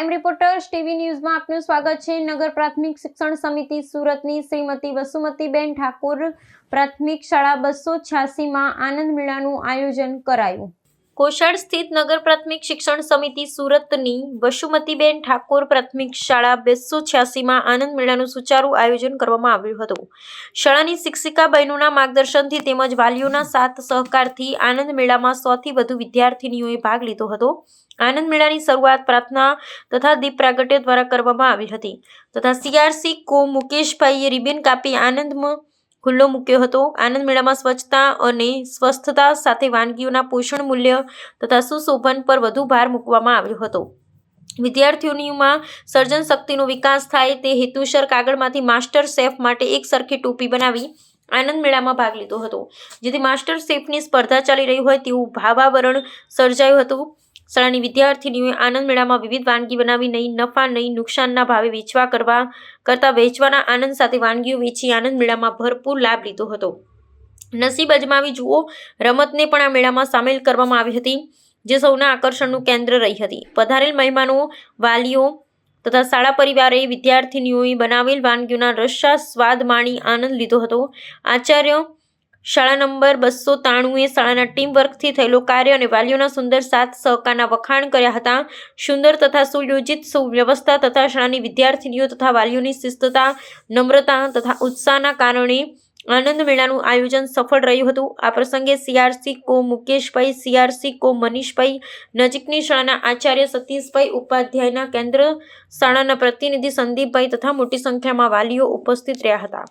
Crime reporters TV ન્યૂઝમાં આપનું સ્વાગત છે। નગર પ્રાથમિક શિક્ષણ સમિતિ સુરતની શ્રીમતી વસુમતીબેન ઠાકોર પ્રાથમિક શાળા 286માં આનંદ મેળાનું આયોજન કરાયું। કોશળ સ્થિત નગર પ્રાથમિક શિક્ષણ સમિતિ સુરતની વસુમતીબેન ઠાકોર પ્રાથમિક શાળા 286માં આનંદ મેળાનું સુચારુ આયોજન કરવામાં આવ્યું હતું। શાળાની શિક્ષિકા બહેનોના માર્ગદર્શનથી તેમજ વાલીઓના સાથ સહકારથી આનંદ મેળામાં 100થી વધુ વિદ્યાર્થીનીઓએ ભાગ લીધો હતો। આનંદ મેળાની શરૂઆત પ્રાર્થના તથા દીપ પ્રાગટ્ય દ્વારા કરવામાં આવી હતી તથા CRC કો મુકેશભાઈએ રિબન કાપી આનંદમાં ખુલ્લો મૂક્યો હતો। આનંદ મેળામાં સ્વચ્છતા અને સ્વસ્થતા સાથે વાનગીઓના પોષણ મૂલ્ય તથા સુશોભન પર વધુ ભાર મૂકવામાં આવ્યો હતો। વિદ્યાર્થીઓમાં સર્જન શક્તિનો વિકાસ થાય તે હેતુસર કાગળમાંથી માસ્ટર શેફ માટે એક સરખી ટોપી બનાવી આનંદ મેળામાં ભાગ લીધો હતો, જેથી માસ્ટર શેફની સ્પર્ધા ચાલી રહી હોય તેવું ભાવાવરણ સર્જાયું હતું। શાળાની વિદ્યાર્થીનીઓએ આનંદ મેળામાં વિવિધ વાનગી બનાવી નહીં નફા નહીં નુકસાનના ભાવે વેચવા કરતા વેચવાના આનંદ સાથે વાનગીઓ વેચી આનંદ મેળામાં ભરપૂર લાભ લીધો હતો। નસીબ અજમાવી જુઓ રમતને પણ આ મેળામાં સામેલ કરવામાં આવી હતી, જે સૌના આકર્ષણનું કેન્દ્ર રહી હતી। પધારેલ મહેમાનો, વાલીઓ તથા શાળા પરિવારે વિદ્યાર્થીનીઓએ બનાવેલ વાનગીઓના રસાસ્વાદ માણી આનંદ લીધો હતો। આચાર્ય શાળા નંબર 293એ શાળાના ટીમ વર્કથી થયેલો કાર્ય અને વાલીઓના સુંદર સાથ સહકારના વખાણ કર્યા હતા। સુંદર તથા સુયોજિત સુવ્યવસ્થા તથા શાળાની વિદ્યાર્થીનીઓ તથા વાલીઓની શિસ્તતા, નમ્રતા તથા ઉત્સાહના કારણે આનંદ મેળાનું આયોજન સફળ રહ્યું હતું। આ પ્રસંગે CRC કો મુકેશભાઈ, CRC કો મનીષભાઈ, નજીકની શાળાના આચાર્ય સતીશભાઈ, ઉપાધ્યાયના કેન્દ્ર શાળાના પ્રતિનિધિ સંદીપભાઈ તથા મોટી સંખ્યામાં વાલીઓ ઉપસ્થિત રહ્યા હતા।